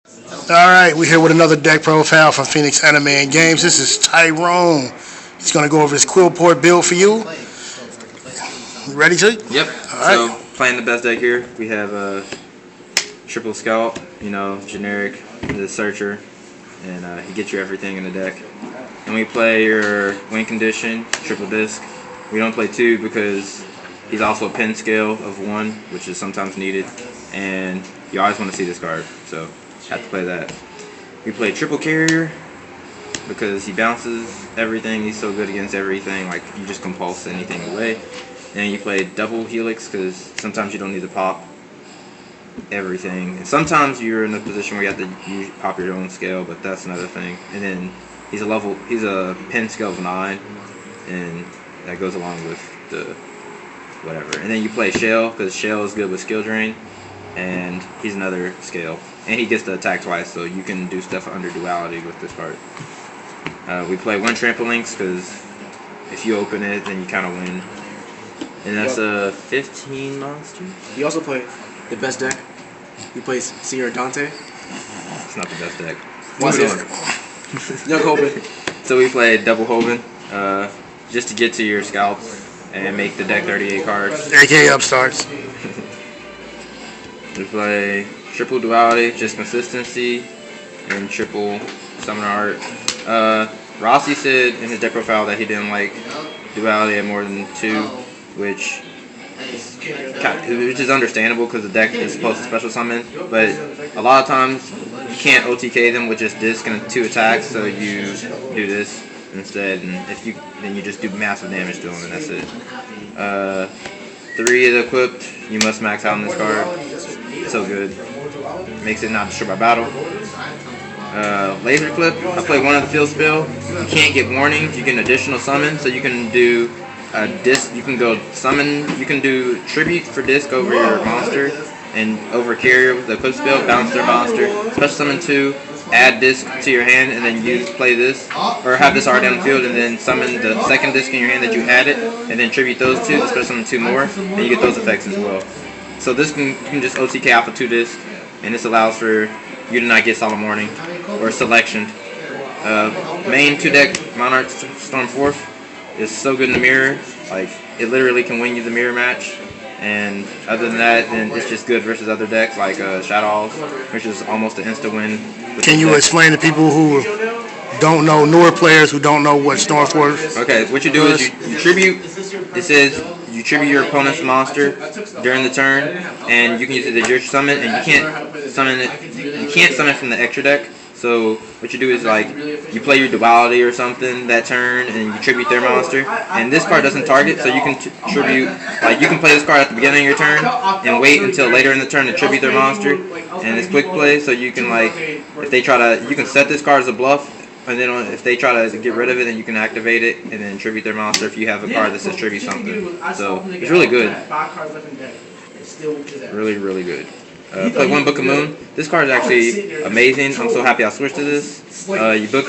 Alright, we're here with another deck profile from Phoenix Anime and Games. This is Tyrone. He's going to go over his Qliporth build for you. You ready, T? Yep. Alright. So playing the best deck here, we have a triple scout, generic, the searcher, and he gets you everything in the deck. And we play your win condition, triple disc. We don't play 2 because he's also a pin scale of 1, which is sometimes needed, and you always want to see this card, so have to play that. We play triple carrier because he bounces everything. He's so good against everything, like you just compulse anything away. And you play double helix because sometimes you don't need to pop everything, and sometimes you're in a position where you have to pop your own scale, but that's another thing. And then he's a pin scale of 9, and that goes along with the whatever. And then you play shell because shell is good with skill drain, and he's another scale, and he gets to attack twice, so you can do stuff under duality with this card. We play 1 trampolinks because if you open it, then you kind of win. And that's a 15 monster. You also play the best deck. You play Senior Dante. It's not the best deck. What's it? Young Hoban. So we play double Hoban, just to get to your scalps and make the deck 38 cards. AKA upstarts. We play triple duality, just consistency, and triple summon art. Rossi said in his deck profile that he didn't like duality at more than 2, which is understandable because the deck is supposed to special summon, but a lot of times you can't OTK them with just disc and 2 attacks, so you do this instead, and then you just do massive damage to them, and that's it. 3 is equipped. You must max out on this card. So good. Makes it not destroyed by battle. Laser clip. I play 1 of the field spell. You can't get warnings. You get an additional summon, so you can do disc. You can go summon. You can do tribute for disc over your monster, and over carrier with the equip spell, bounce their monster. Special summon 2. Add disc to your hand, and then play this, or have this already on the field, and then summon the second disc in your hand that you added, and then tribute those 2. Special summon 2 more, and you get those effects as well. So this you can just OTK off of 2 disc, and this allows for you to not get Solemn Warning or selection. Main 2 deck Monarch Stormforth is so good in the mirror, like it literally can win you the mirror match. And other than that, then it's just good versus other decks like Shadows, which is almost an insta win. Can you explain to people who don't know, newer players who don't know what Stormforth is? Okay, what you do is you tribute. It says you tribute your opponent's monster during the turn, and you can use it as your summon, and you can't summon it. You can't summon from the extra deck. So what you do is like you play your duality or something that turn, and you tribute their monster. And this card doesn't target, so you can tribute. Like you can play this card at the beginning of your turn and wait until later in the turn to tribute their monster. And it's quick play, so you can if they try to, you can set this card as a bluff, and then if they try to get rid of it, then you can activate it and then tribute their monster if you have a card that says tribute something. So it's really good. Really, really good. Play 1 Book of Moon. This card is actually amazing. I'm so happy I switched to this. You flip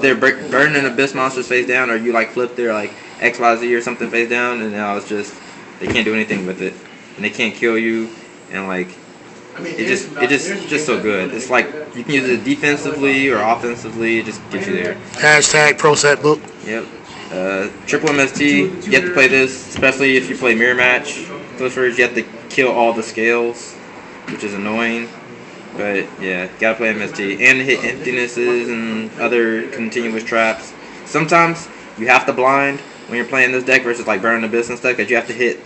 their Burden and Abyss monsters face down, or you flip their XYZ or something face down, and now it's just they can't do anything with it, and they can't kill you, and it's just so good. It's like you can use it defensively or offensively. It just gets you there. Hashtag pro set book. Yep. Triple MST. You have to play this, especially if you play mirror match. Clifford, you have to kill all the scales, which is annoying. But yeah, gotta play MST and hit emptinesses and other continuous traps. Sometimes you have to blind when you're playing this deck versus Burn the Abyss and stuff, because you have to hit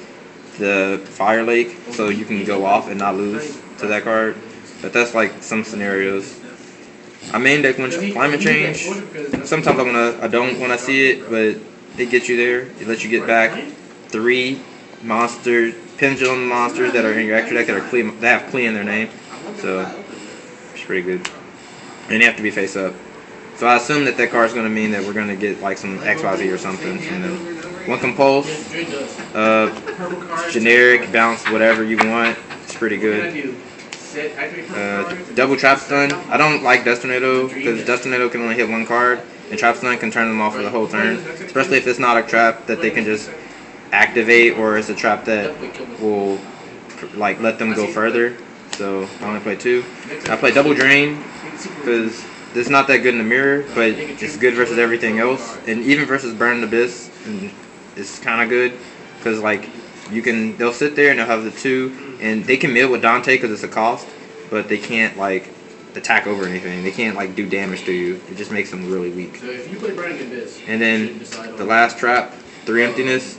the Fire Lake so you can go off and not lose to that card. But that's some scenarios. I main deck when climate change. Sometimes I don't want to see it, but it gets you there. It lets you get back 3 pendulum monsters that are in your extra deck that have Klee in their name. So it's pretty good. And you have to be face up. So I assume that card's going to mean that we're going to get some XYZ or something from them. 1 Compulse, generic, bounce, whatever you want. It's pretty good. Double Trap Stun. I don't like Dust Tornado because Dust Tornado can only hit 1 card, and Trap Stun can turn them off for the whole turn. Especially if it's not a trap that they can just activate, or it's a trap that will let them go further. so I only play 2. I play Double Drain because it's not that good in the mirror, but it's good versus everything else, and even versus Burning Abyss, it's kind of good because like they'll sit there and they'll have the 2, and they can mill with Dante because it's a cost, but they can't like attack over anything. They can't like do damage to you. It just makes them really weak. So if you play Burning Abyss, and then the last trap, 3 Emptiness,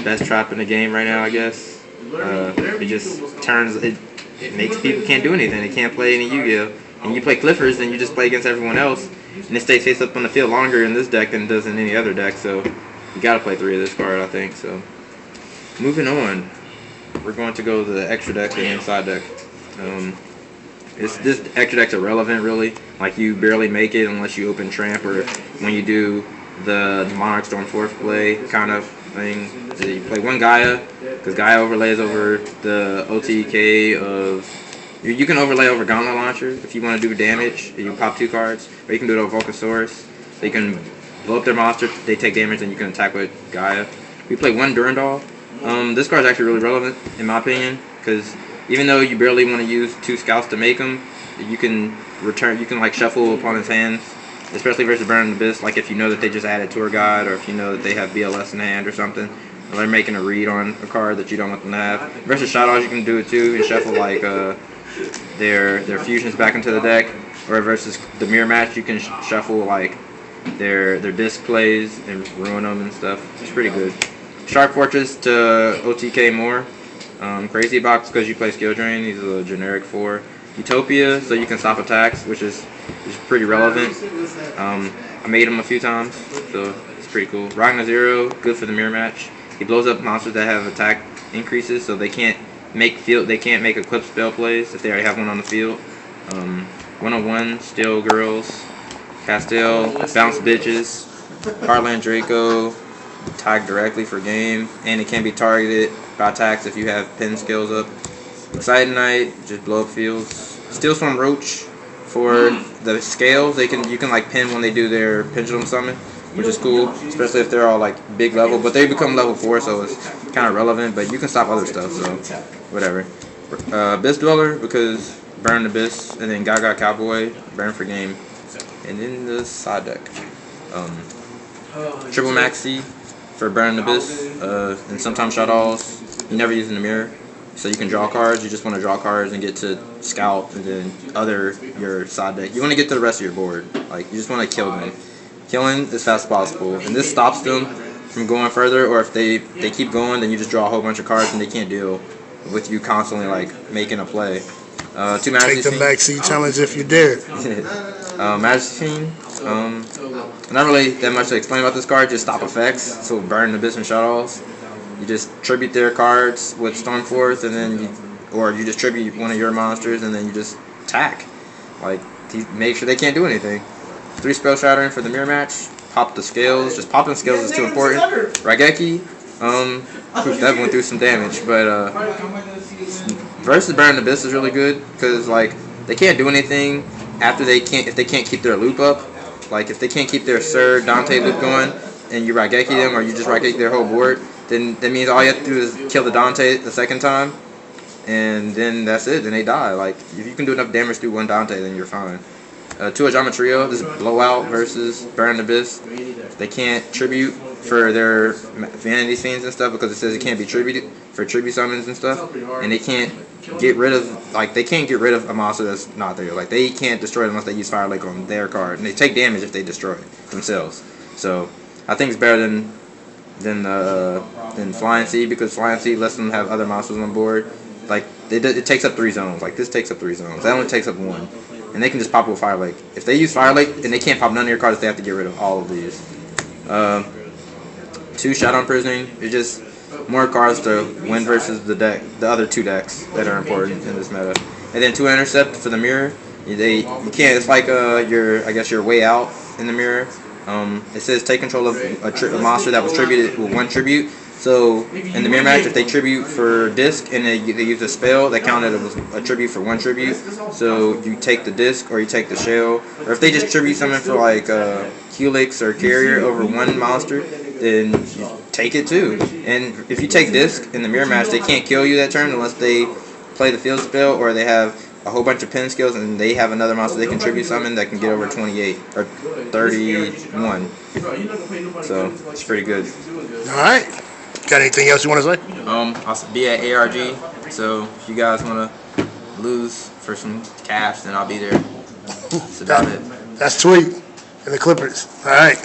best trap in the game right now, I guess. It just turns it makes people can't do anything. They can't play any Yu-Gi-Oh! And you play Cliffers, and you just play against everyone else, and it stays face up on the field longer in this deck than it does in any other deck. So you gotta play 3 of this card, I think. So moving on, we're going to go to the extra deck and inside deck. This extra deck's irrelevant, really. Like, you barely make it unless you open Tramp or when you do the Monarch Storm 4th play kind of thing. So you play 1 Gaia, because Gaia overlays over the OTK of... You can overlay over Gauntlet Launcher if you want to do damage. You pop 2 cards. Or you can do it over Volcasaurus. So you can blow up their monster, they take damage, and you can attack with Gaia. We play 1 Durandal. This card's actually really relevant, in my opinion, because even though you barely want to use 2 scouts to make them, you can like shuffle opponent's hands, especially versus Burning Abyss. Like if you know that they just added Tour Guide, or if you know that they have BLS in hand or something, or they're making a read on a card that you don't want them to have. Versus Shadows, you can do it too and shuffle like their fusions back into the deck. Or versus the mirror match, you can shuffle like their disc plays and ruin them and stuff. It's pretty good. Shark Fortress to OTK more. Crazy Box because you play Skill Drain. He's a generic 4. Utopia, so you can stop attacks, which is pretty relevant. I made him a few times, so it's pretty cool. Ragnar Zero, good for the mirror match. He blows up monsters that have attack increases, so they can't make Eclipse spell plays if they already have one on the field. 101, Steel Girls, Castile, Bounce Bitches, Heartland Draco, tag directly for game, and it can be targeted by attacks if you have pin skills up. Excited Knight, just blow up fields. Steel Storm Roach for the scales. You can like pin when they do their pendulum summon, which is cool, especially if they're all like big level. But they become level 4, so it's kind of relevant. But you can stop other stuff, so whatever. Abyss Dweller because Burn Abyss, and then Gaga Cowboy, burn for game, and then the side deck. Triple Maxi for Burn Abyss, and sometimes Shadows. You never use in the mirror. So you can draw cards, you just want to draw cards and get to scout and then your side deck. You want to get to the rest of your board. Like, you just want to kill them. Killing as fast as possible. And this stops them from going further, or if they keep going, then you just draw a whole bunch of cards and they can't deal with you constantly, like, making a play. 2 Majesty Take the backseat challenge if you dare. Majesty Fiend. Not really that much to explain about this card, just stop effects. So Burn Abyss and Shadows. You just tribute their cards with Stormforth, and then you just tribute one of your monsters, and then you just attack. Like, make sure they can't do anything. 3 Spell Shattering for the mirror match. Pop the scales. Just popping scales is too important. Raigeki. That went through some damage, but versus Burn Abyss is really good because like they can't do anything after if they can't keep their loop up. Like if they can't keep their Sir Dante loop going, and you Raigeki them, or you just Raigeki their whole board, then that means all you have to do is kill the Dante the second time, and then that's it. Then they die. Like, if you can do enough damage through 1 Dante, then you're fine. 2 Ajama Trio, this is Blowout versus Burn Abyss. They can't tribute for their Vanity Fiends and stuff because it says it can't be tributed for tribute summons and stuff. And they can't get rid of, like, they can't get rid of a monster that's not there. Like, they can't destroy it unless they use Fire Lake on their card. And they take damage if they destroy it themselves. So, I think it's better than Flying Sea, because Flying Sea lets them have other monsters on board. Like, it takes up 3 zones. Like, this takes up 3 zones. That only takes up 1. And they can just pop it with Fire Lake. If they use Fire Lake, and they can't pop none of your cards, they have to get rid of all of these. 2 Shadow Imprisoning. It's just more cards to win versus the other 2 decks that are important in this meta. And then 2 Intercept for the mirror. You can't. It's like your way out in the mirror. It says take control of a monster that was tributed with 1 tribute. So in the mirror match, if they tribute for disc and they use a spell, that counted as a tribute for 1 tribute. So you take the disc or you take the shell, or if they just tribute something for like Helix or Carrier over 1 monster, then you take it too. And if you take disc in the mirror match, they can't kill you that turn unless they play the field spell, or they have a whole bunch of pen skills and they have another monster they contribute summon that can get over 28 or 31. So it's pretty good. All right. Got anything else you want to say? I'll be at ARG. So if you guys want to lose for some cash, then I'll be there. That's about it. That's Tweet and the Clippers. All right.